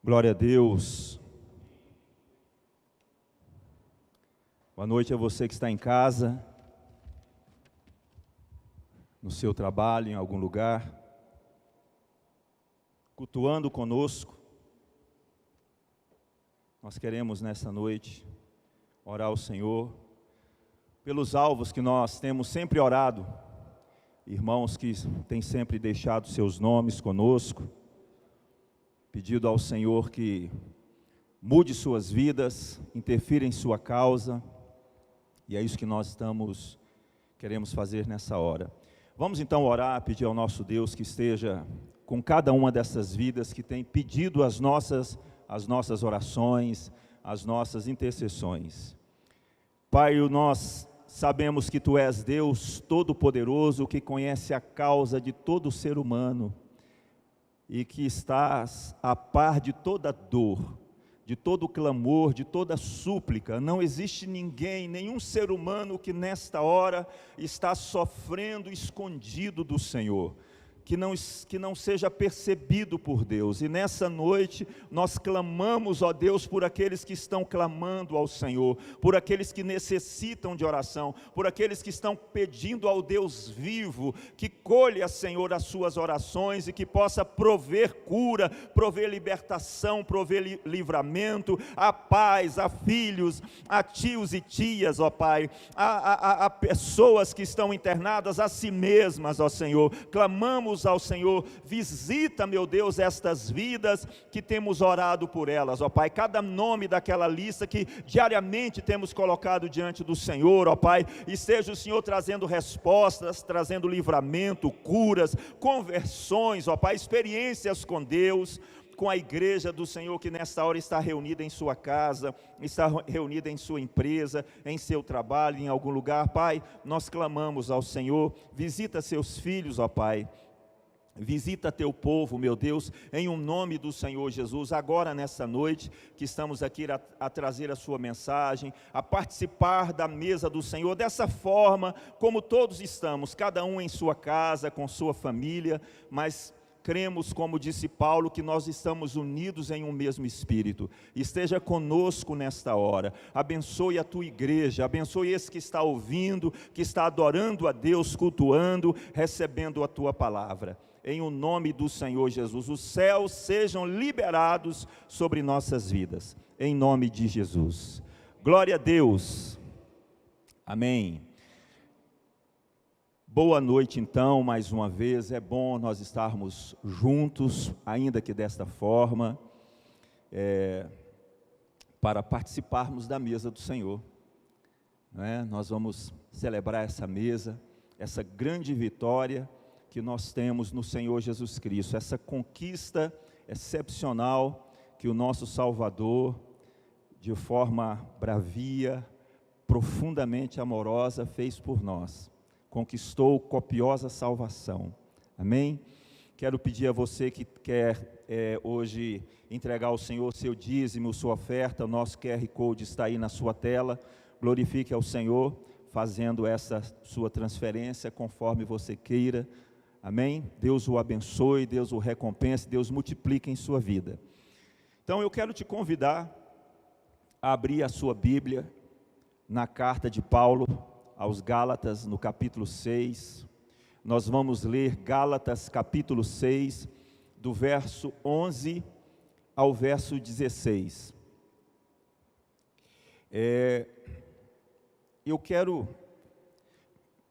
Glória a Deus. Boa noite a você que está em casa, no seu trabalho, em algum lugar, cultuando conosco. Nós queremos nessa noite orar ao Senhor pelos alvos que nós temos sempre orado, irmãos que têm sempre deixado seus nomes conosco, pedido ao Senhor que mude suas vidas, interfira em sua causa, e é isso que nós queremos fazer nessa hora. Vamos então orar, pedir ao nosso Deus que esteja com cada uma dessas vidas que tem pedido as nossas orações, as nossas intercessões. Pai, nós sabemos que Tu és Deus Todo-Poderoso, que conhece a causa de todo ser humano, e que estás a par de toda dor, de todo clamor, de toda súplica. Não existe ninguém, nenhum ser humano que nesta hora está sofrendo escondido do Senhor, que não seja percebido por Deus. E nessa noite nós clamamos, ó Deus, por aqueles que estão clamando ao Senhor, por aqueles que necessitam de oração, por aqueles que estão pedindo ao Deus vivo, que colha, Senhor, as suas orações e que possa prover cura, prover libertação, prover livramento, a paz, a filhos, a tios e tias, ó Pai, a pessoas que estão internadas, a si mesmas, ó Senhor. Clamamos ao Senhor, visita, meu Deus, estas vidas que temos orado por elas, ó Pai, cada nome daquela lista que diariamente temos colocado diante do Senhor, ó Pai, e seja o Senhor trazendo respostas, trazendo livramento, curas, conversões, ó Pai, experiências com Deus, com a igreja do Senhor que nesta hora está reunida em sua casa, está reunida em sua empresa, em seu trabalho, em algum lugar. Pai, nós clamamos ao Senhor, visita seus filhos, ó Pai, visita teu povo, meu Deus, em um nome do Senhor Jesus, agora nessa noite, que estamos aqui a trazer a sua mensagem, a participar da mesa do Senhor, dessa forma, como todos estamos, cada um em sua casa, com sua família, mas cremos, como disse Paulo, que nós estamos unidos em um mesmo Espírito. Esteja conosco nesta hora, abençoe a tua igreja, abençoe esse que está ouvindo, que está adorando a Deus, cultuando, recebendo a tua palavra. Em o nome do Senhor Jesus, os céus sejam liberados sobre nossas vidas, em nome de Jesus. Glória a Deus. Amém. Boa noite então, mais uma vez, é bom nós estarmos juntos, ainda que desta forma, para participarmos da mesa do Senhor, né? Nós vamos celebrar essa mesa, essa grande vitória que nós temos no Senhor Jesus Cristo, essa conquista excepcional que o nosso Salvador, de forma bravia, profundamente amorosa, fez por nós. Conquistou copiosa salvação, amém? Quero pedir a você que quer hoje entregar ao Senhor seu dízimo, sua oferta, o nosso QR Code está aí na sua tela, glorifique ao Senhor, fazendo essa sua transferência conforme você queira, amém? Deus o abençoe, Deus o recompense, Deus multiplique em sua vida. Então eu quero te convidar a abrir a sua Bíblia na carta de Paulo aos Gálatas, no capítulo 6, nós vamos ler Gálatas capítulo 6, do verso 11 ao verso 16. Eu quero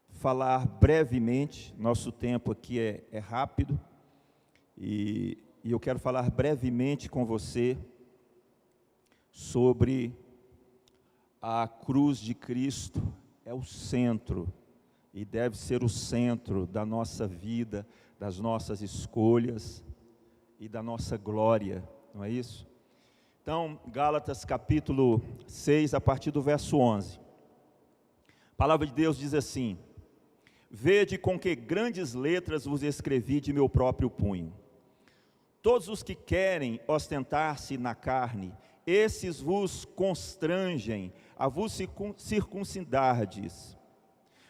falar brevemente, nosso tempo aqui é rápido, e eu quero falar brevemente com você sobre a cruz de Cristo. É o centro, e deve ser o centro da nossa vida, das nossas escolhas e da nossa glória, não é isso? Então, Gálatas capítulo 6, a partir do verso 11. A palavra de Deus diz assim: vede com que grandes letras vos escrevi de meu próprio punho. Todos os que querem ostentar-se na carne, esses vos constrangem a vos circuncidardes,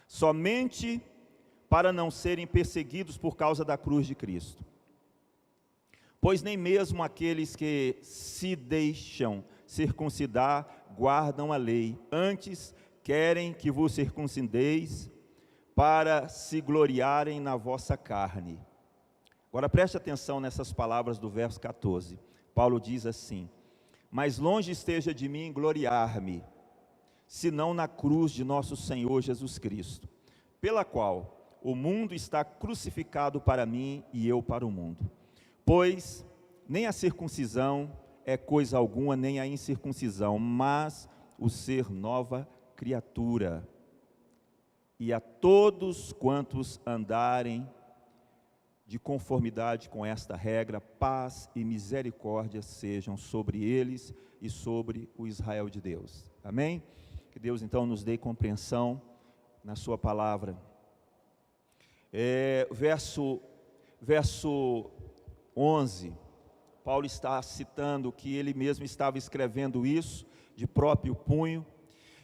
somente para não serem perseguidos por causa da cruz de Cristo. Pois nem mesmo aqueles que se deixam circuncidar guardam a lei, antes querem que vos circuncideis para se gloriarem na vossa carne. Agora preste atenção nessas palavras do verso 14. Paulo diz assim: mas longe esteja de mim gloriar-me, senão na cruz de nosso Senhor Jesus Cristo, pela qual o mundo está crucificado para mim e eu para o mundo. Pois nem a circuncisão é coisa alguma, nem a incircuncisão, mas o ser nova criatura. E a todos quantos andarem de conformidade com esta regra, paz e misericórdia sejam sobre eles e sobre o Israel de Deus. Amém? Que Deus então nos dê compreensão na sua palavra. Verso 11, Paulo está citando que ele mesmo estava escrevendo isso de próprio punho,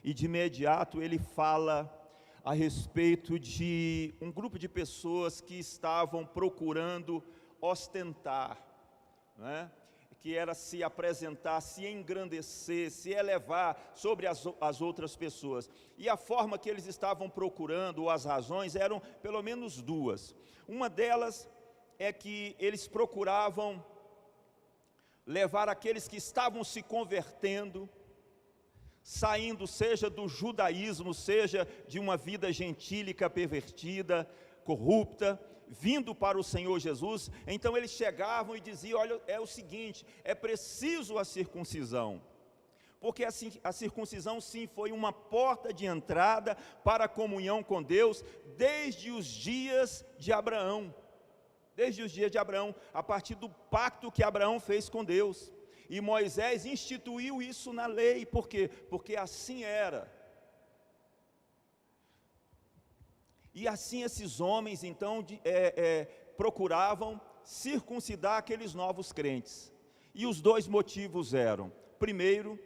e de imediato ele fala a respeito de um grupo de pessoas que estavam procurando ostentar, né? Que era se apresentar, se engrandecer, se elevar sobre as outras pessoas. E a forma que eles estavam procurando, ou as razões, eram pelo menos duas. Uma delas é que eles procuravam levar aqueles que estavam se convertendo, saindo seja do judaísmo, seja de uma vida gentílica pervertida, corrupta, vindo para o Senhor Jesus. Então eles chegavam e diziam: olha, é o seguinte, é preciso a circuncisão, porque assim, a circuncisão sim foi uma porta de entrada para a comunhão com Deus desde os dias de Abraão. Desde os dias de Abraão, a partir do pacto que Abraão fez com Deus. E Moisés instituiu isso na lei. Por quê? Porque assim era. E assim esses homens então procuravam circuncidar aqueles novos crentes. E os dois motivos eram: primeiro,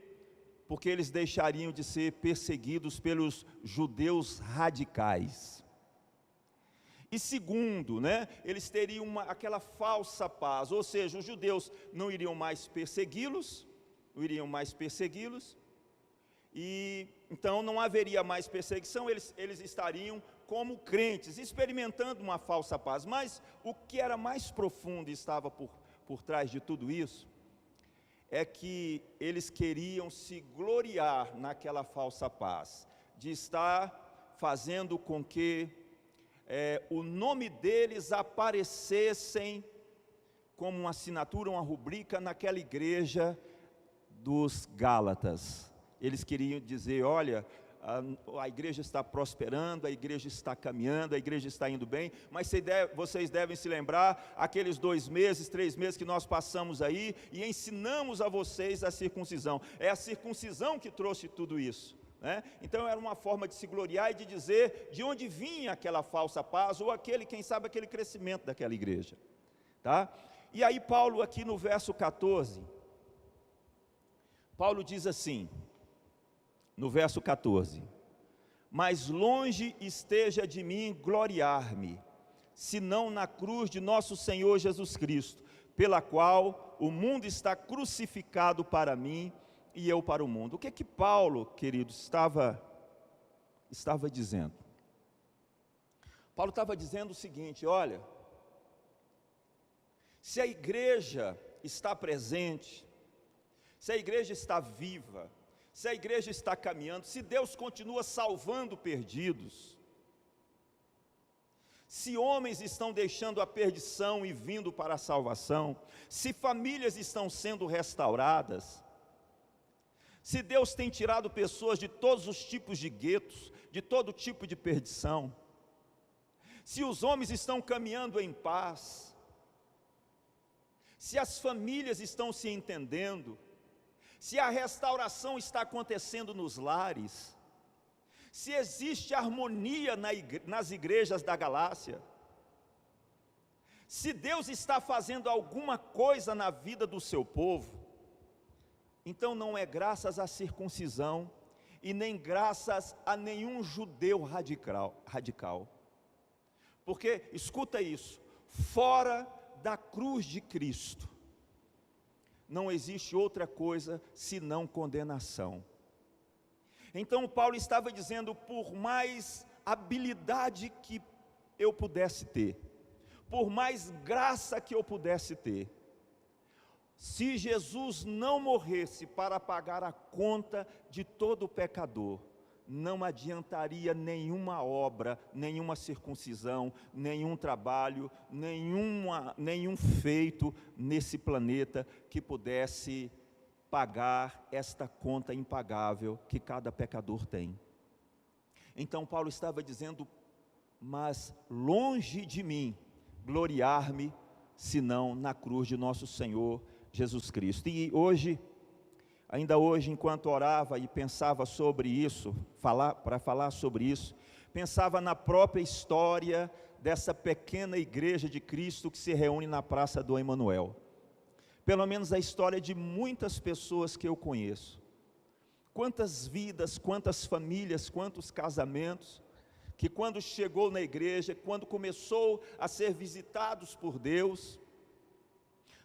porque eles deixariam de ser perseguidos pelos judeus radicais. E segundo, né, eles teriam aquela falsa paz, ou seja, os judeus não iriam mais persegui-los, e então não haveria mais perseguição, eles estariam como crentes, experimentando uma falsa paz. Mas o que era mais profundo e estava por trás de tudo isso, é que eles queriam se gloriar naquela falsa paz, de estar fazendo com que o nome deles aparecessem como uma assinatura, uma rubrica naquela igreja dos Gálatas. Eles queriam dizer: olha, a igreja está prosperando, a igreja está caminhando, a igreja está indo bem, mas vocês devem se lembrar, aqueles 2 meses, 3 meses que nós passamos aí, e ensinamos a vocês a circuncisão. É a circuncisão que trouxe tudo isso. Então era uma forma de se gloriar e de dizer de onde vinha aquela falsa paz, ou quem sabe aquele crescimento daquela igreja, tá? E aí Paulo aqui no verso 14, Paulo diz assim, no verso 14: mas longe esteja de mim gloriar-me, senão na cruz de nosso Senhor Jesus Cristo, pela qual o mundo está crucificado para mim e eu para o mundo. O que é que Paulo, queridos, estava dizendo? Paulo estava dizendo o seguinte: olha, se a igreja está presente, se a igreja está viva, se a igreja está caminhando, se Deus continua salvando perdidos, se homens estão deixando a perdição e vindo para a salvação, se famílias estão sendo restauradas, se Deus tem tirado pessoas de todos os tipos de guetos, de todo tipo de perdição, se os homens estão caminhando em paz, se as famílias estão se entendendo, se a restauração está acontecendo nos lares, se existe harmonia nas igrejas da Galácia, se Deus está fazendo alguma coisa na vida do seu povo, então não é graças à circuncisão e nem graças a nenhum judeu radical. Porque, escuta isso, fora da cruz de Cristo, não existe outra coisa senão condenação. Então Paulo estava dizendo, por mais habilidade que eu pudesse ter, por mais graça que eu pudesse ter, se Jesus não morresse para pagar a conta de todo pecador, não adiantaria nenhuma obra, nenhuma circuncisão, nenhum trabalho, nenhum feito nesse planeta que pudesse pagar esta conta impagável que cada pecador tem. Então Paulo estava dizendo, mas longe de mim gloriar-me, senão na cruz de nosso Senhor Jesus Cristo. E hoje, ainda hoje, enquanto orava e pensava sobre isso, para falar sobre isso, pensava na própria história dessa pequena igreja de Cristo que se reúne na Praça do Emanuel. Pelo menos a história de muitas pessoas que eu conheço. Quantas vidas, quantas famílias, quantos casamentos, que quando chegou na igreja, quando começou a ser visitados por Deus,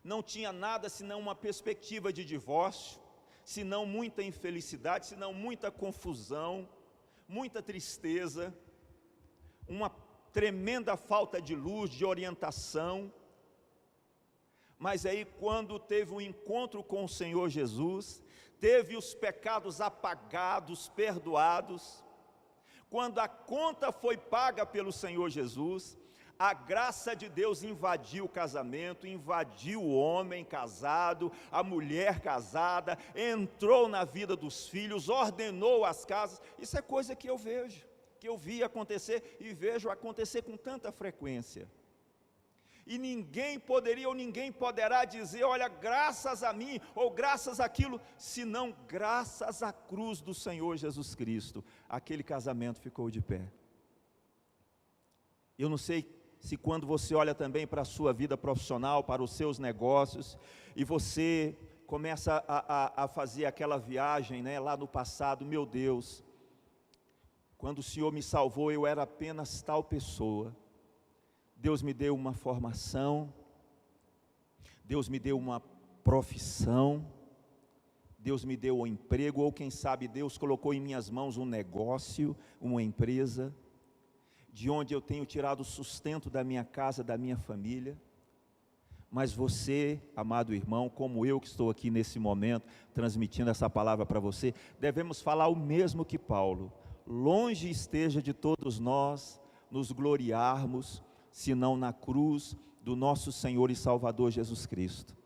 não tinha nada senão uma perspectiva de divórcio, senão muita infelicidade, senão muita confusão, muita tristeza, uma tremenda falta de luz, de orientação. Mas aí quando teve um encontro com o Senhor Jesus, teve os pecados apagados, perdoados, quando a conta foi paga pelo Senhor Jesus, a graça de Deus invadiu o casamento, invadiu o homem casado, a mulher casada, entrou na vida dos filhos, ordenou as casas. Isso é coisa que eu vejo, que eu vi acontecer e vejo acontecer com tanta frequência. E ninguém poderia ou ninguém poderá dizer, olha, graças a mim ou graças àquilo, senão graças à cruz do Senhor Jesus Cristo, aquele casamento ficou de pé. Eu não sei se quando você olha também para a sua vida profissional, para os seus negócios, e você começa a fazer aquela viagem, né, lá no passado, meu Deus, quando o Senhor me salvou, eu era apenas tal pessoa. Deus me deu uma formação, Deus me deu uma profissão, Deus me deu um emprego, ou quem sabe Deus colocou em minhas mãos um negócio, uma empresa, de onde eu tenho tirado o sustento da minha casa, da minha família. Mas você, amado irmão, como eu que estou aqui nesse momento, transmitindo essa palavra para você, devemos falar o mesmo que Paulo. Longe esteja de todos nós nos gloriarmos, senão na cruz do nosso Senhor e Salvador Jesus Cristo.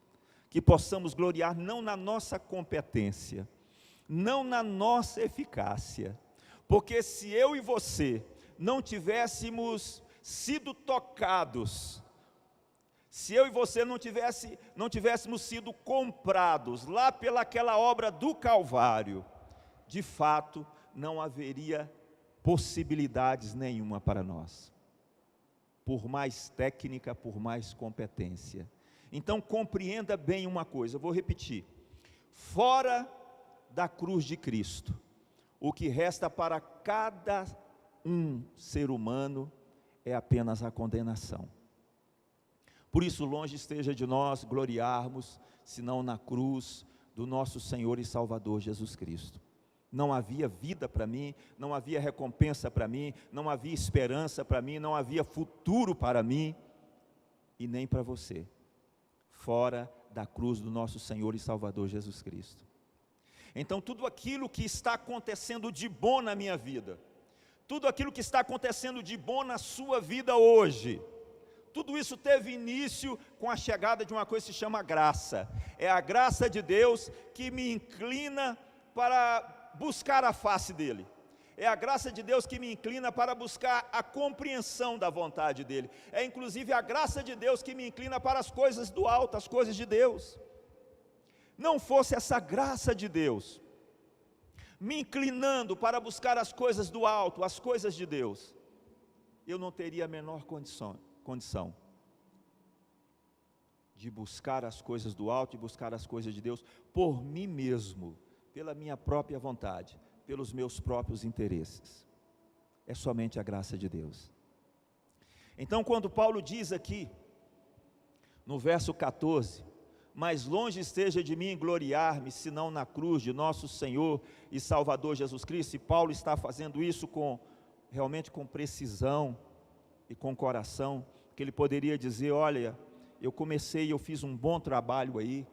Que possamos gloriar não na nossa competência, não na nossa eficácia, porque se eu e você não tivéssemos sido tocados, se eu e você não tivéssemos sido comprados lá pelaquela obra do Calvário, de fato não haveria possibilidades nenhuma para nós, por mais técnica, por mais competência. Então compreenda bem uma coisa, eu vou repetir, fora da cruz de Cristo, o que resta para cada ser humano é apenas a condenação. Por isso longe esteja de nós gloriarmos, senão na cruz do nosso Senhor e Salvador Jesus Cristo. Não havia vida para mim, não havia recompensa para mim, não havia esperança para mim, não havia futuro para mim e nem para você, fora da cruz do nosso Senhor e Salvador Jesus Cristo. Então tudo aquilo que está acontecendo de bom na minha vida, tudo aquilo que está acontecendo de bom na sua vida hoje, tudo isso teve início com a chegada de uma coisa que se chama graça. É a graça de Deus que me inclina para buscar a face dEle. É a graça de Deus que me inclina para buscar a compreensão da vontade dEle. É inclusive a graça de Deus que me inclina para as coisas do alto, as coisas de Deus. Não fosse essa graça de Deus me inclinando para buscar as coisas do alto, as coisas de Deus, eu não teria a menor condição de buscar as coisas do alto e buscar as coisas de Deus por mim mesmo, pela minha própria vontade, pelos meus próprios interesses. É somente a graça de Deus. Então quando Paulo diz aqui, no verso 14, mas longe esteja de mim gloriar-me, senão na cruz de nosso Senhor e Salvador Jesus Cristo. E Paulo está fazendo isso realmente com precisão e com coração, que ele poderia dizer: olha, eu comecei, eu fiz um bom trabalho aí,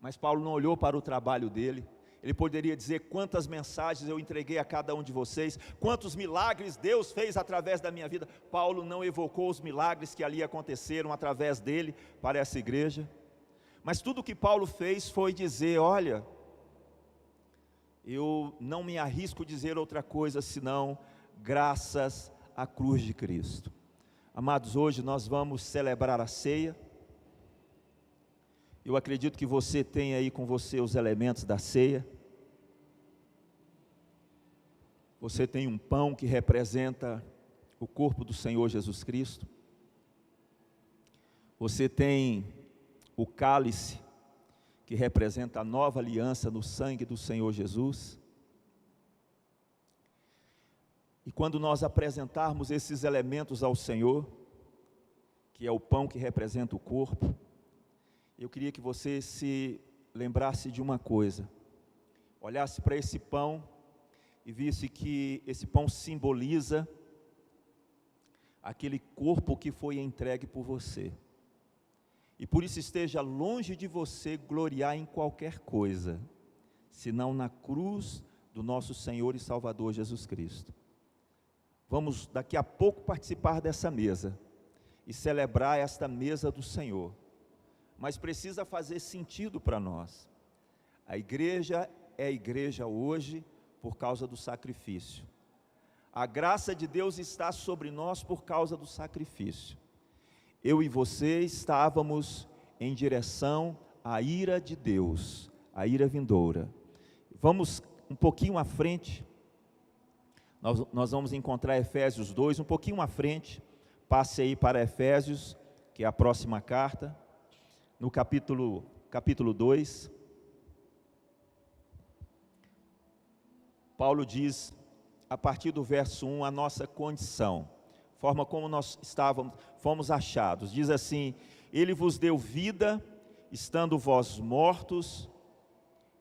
mas Paulo não olhou para o trabalho dele. Ele poderia dizer: quantas mensagens eu entreguei a cada um de vocês, quantos milagres Deus fez através da minha vida. Paulo não evocou os milagres que ali aconteceram através dele para essa igreja, mas tudo que Paulo fez foi dizer: olha, eu não me arrisco a dizer outra coisa senão graças à cruz de Cristo. Amados, hoje nós vamos celebrar a ceia. Eu acredito que você tem aí com você os elementos da ceia. Você tem um pão que representa o corpo do Senhor Jesus Cristo. Você tem o cálice, que representa a nova aliança no sangue do Senhor Jesus. E quando nós apresentarmos esses elementos ao Senhor, que é o pão que representa o corpo, eu queria que você se lembrasse de uma coisa, olhasse para esse pão e visse que esse pão simboliza aquele corpo que foi entregue por você. E por isso esteja longe de você gloriar em qualquer coisa, senão na cruz do nosso Senhor e Salvador Jesus Cristo. Vamos daqui a pouco participar dessa mesa e celebrar esta mesa do Senhor, mas precisa fazer sentido para nós. A igreja é a igreja hoje por causa do sacrifício. A graça de Deus está sobre nós por causa do sacrifício. Eu e você estávamos em direção à ira de Deus, à ira vindoura. Vamos um pouquinho à frente, nós vamos encontrar Efésios 2, um pouquinho à frente, passe aí para Efésios, que é a próxima carta, no capítulo 2, Paulo diz, a partir do verso 1, a nossa condição, forma como nós fomos achados. Diz assim: Ele vos deu vida, estando vós mortos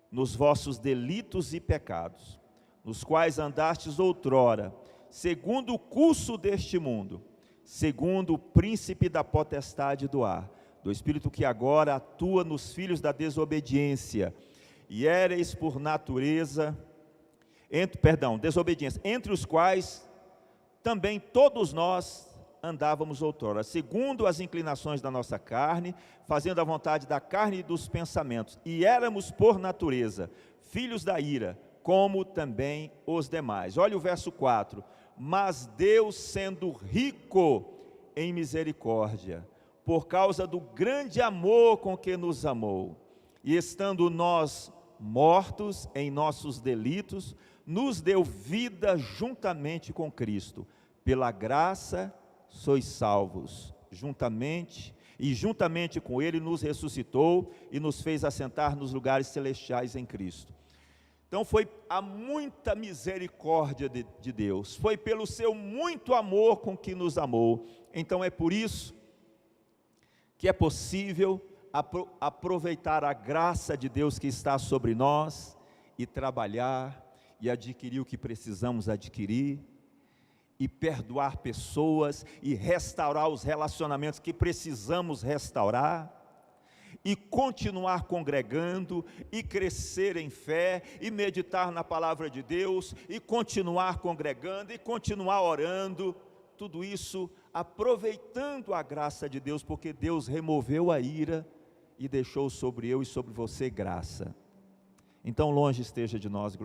nos vossos delitos e pecados, nos quais andastes outrora, segundo o curso deste mundo, segundo o príncipe da potestade do ar, do espírito que agora atua nos filhos da desobediência, e éreis por natureza, desobediência, entre os quais também todos nós andávamos outrora, segundo as inclinações da nossa carne, fazendo a vontade da carne e dos pensamentos, e éramos por natureza filhos da ira, como também os demais. Olha o verso 4, mas Deus, sendo rico em misericórdia, por causa do grande amor com que nos amou, e estando nós mortos em nossos delitos, nos deu vida juntamente com Cristo. Pela graça sois salvos, juntamente com Ele nos ressuscitou e nos fez assentar nos lugares celestiais em Cristo. Então foi a muita misericórdia de Deus, foi pelo seu muito amor com que nos amou. Então é por isso que é possível aproveitar a graça de Deus que está sobre nós e trabalhar e adquirir o que precisamos adquirir, e perdoar pessoas, e restaurar os relacionamentos que precisamos restaurar, e continuar congregando, e crescer em fé, e meditar na palavra de Deus, e continuar congregando, e continuar orando, tudo isso aproveitando a graça de Deus, porque Deus removeu a ira, e deixou sobre eu e sobre você graça. Então longe esteja de nós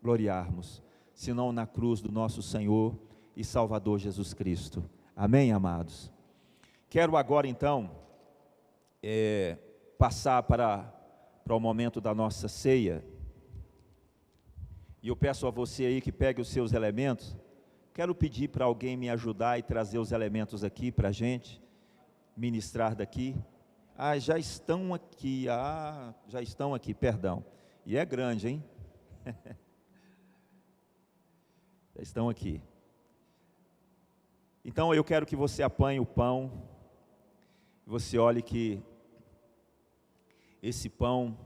gloriarmos, senão na cruz do nosso Senhor e Salvador Jesus Cristo. Amém, amados? Quero agora então passar para o momento da nossa ceia, e eu peço a você aí que pegue os seus elementos. Quero pedir para alguém me ajudar e trazer os elementos aqui para a gente ministrar daqui. Já estão aqui, perdão, e é grande, hein? Já estão aqui. Então eu quero que você apanhe o pão, você olhe que Esse pão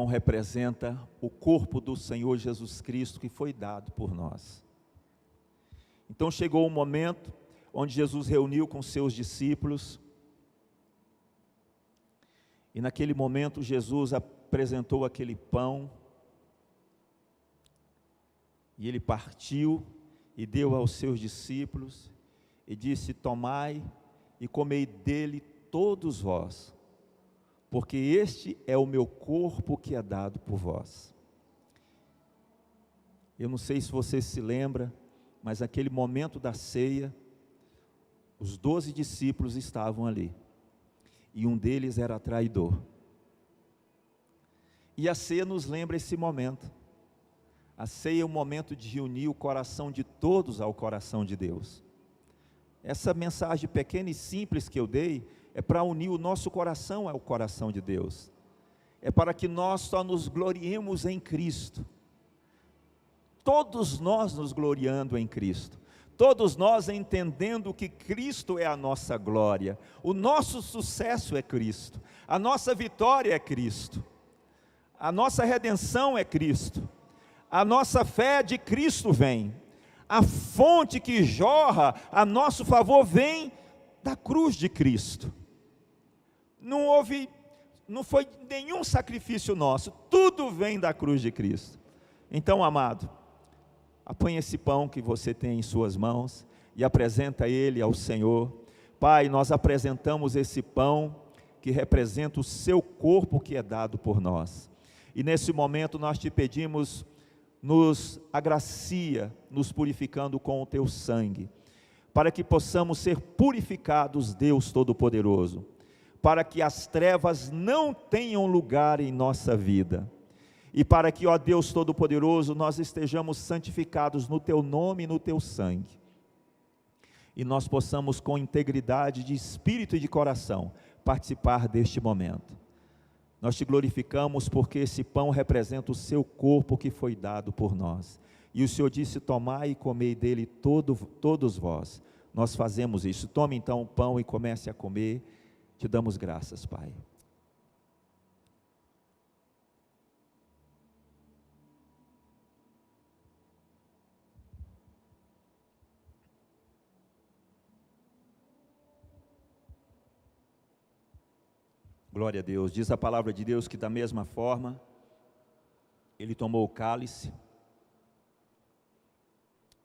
representa o corpo do Senhor Jesus Cristo que foi dado por nós. Então chegou o momento onde Jesus reuniu com seus discípulos, e naquele momento Jesus apresentou aquele pão, e ele partiu e deu aos seus discípulos, e disse: tomai e comei dele todos vós, porque este é o meu corpo que é dado por vós. Eu não sei se você se lembra, mas naquele momento da ceia, os 12 discípulos estavam ali, e um deles era traidor. E a ceia nos lembra esse momento. A ceia é um momento de reunir o coração de todos ao coração de Deus. Essa mensagem pequena e simples que eu dei, é para unir o nosso coração ao coração de Deus. É para que nós só nos gloriemos em Cristo. Todos nós nos gloriando em Cristo. Todos nós entendendo que Cristo é a nossa glória. O nosso sucesso é Cristo. A nossa vitória é Cristo. A nossa redenção é Cristo. A nossa fé de Cristo vem. A fonte que jorra a nosso favor vem da cruz de Cristo. Não foi nenhum sacrifício nosso, tudo vem da cruz de Cristo. Então, amado, apanhe esse pão que você tem em suas mãos e apresenta ele ao Senhor. Pai, nós apresentamos esse pão que representa o seu corpo que é dado por nós. E nesse momento nós te pedimos, nos agracia, nos purificando com o teu sangue, para que possamos ser purificados, Deus Todo-Poderoso, para que as trevas não tenham lugar em nossa vida, e para que, ó Deus Todo-Poderoso, nós estejamos santificados no teu nome e no teu sangue, e nós possamos com integridade de espírito e de coração, participar deste momento. Nós te glorificamos porque esse pão representa o seu corpo que foi dado por nós, e o Senhor disse: tomai e comei dele todos vós. Nós fazemos isso. Tome então o pão e comece a comer. Te damos graças, Pai. Glória a Deus. Diz a palavra de Deus que da mesma forma, ele tomou o cálice,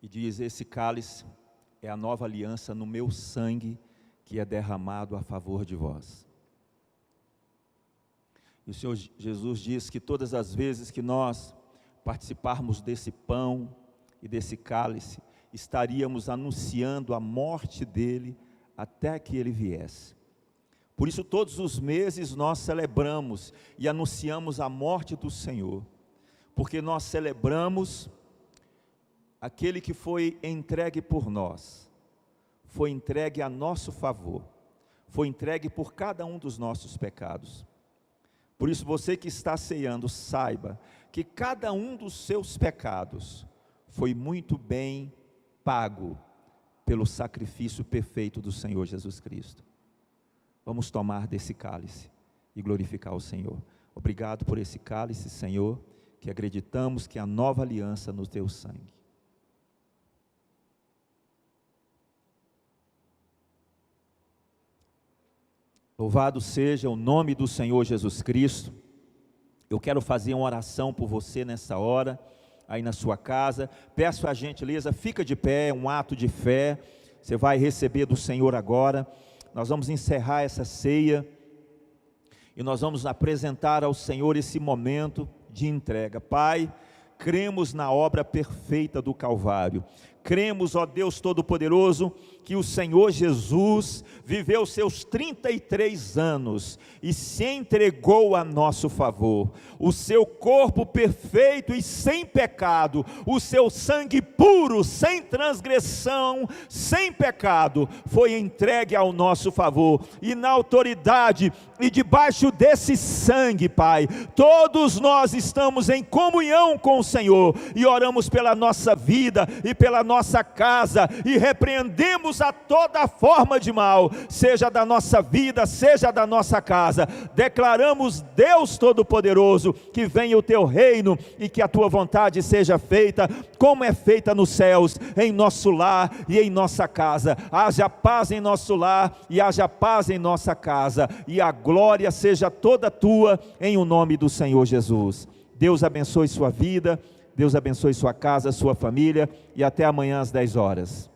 e diz: esse cálice é a nova aliança no meu sangue, que é derramado a favor de vós. E o Senhor Jesus diz que todas as vezes que nós participarmos desse pão e desse cálice, estaríamos anunciando a morte dele até que ele viesse. Por isso todos os meses nós celebramos e anunciamos a morte do Senhor, porque nós celebramos aquele que foi entregue por nós, foi entregue a nosso favor, foi entregue por cada um dos nossos pecados. Por isso você que está ceando, saiba que cada um dos seus pecados foi muito bem pago pelo sacrifício perfeito do Senhor Jesus Cristo. Vamos tomar desse cálice e glorificar o Senhor. Obrigado por esse cálice, Senhor, que acreditamos que é a nova aliança no teu sangue. Louvado seja o nome do Senhor Jesus Cristo. Eu quero fazer uma oração por você nessa hora, aí na sua casa. Peço a gentileza, fica de pé, um ato de fé. Você vai receber do Senhor agora. Nós vamos encerrar essa ceia e nós vamos apresentar ao Senhor esse momento de entrega. Pai, cremos na obra perfeita do Calvário. Cremos, ó Deus Todo-Poderoso, que o Senhor Jesus viveu seus 33 anos e se entregou a nosso favor. O seu corpo perfeito e sem pecado, o seu sangue puro, sem transgressão, sem pecado, foi entregue ao nosso favor. E na autoridade e debaixo desse sangue, Pai, todos nós estamos em comunhão com o Senhor, e oramos pela nossa vida e pela nossa casa, e repreendemos a toda forma de mal, seja da nossa vida, seja da nossa casa. Declaramos, Deus Todo-Poderoso, que venha o teu reino e que a tua vontade seja feita, como é feita nos céus, em nosso lar e em nossa casa. Haja paz em nosso lar e haja paz em nossa casa, e a glória seja toda tua, em o nome do Senhor Jesus. Deus abençoe sua vida, Deus abençoe sua casa, sua família, e até amanhã às 10 horas.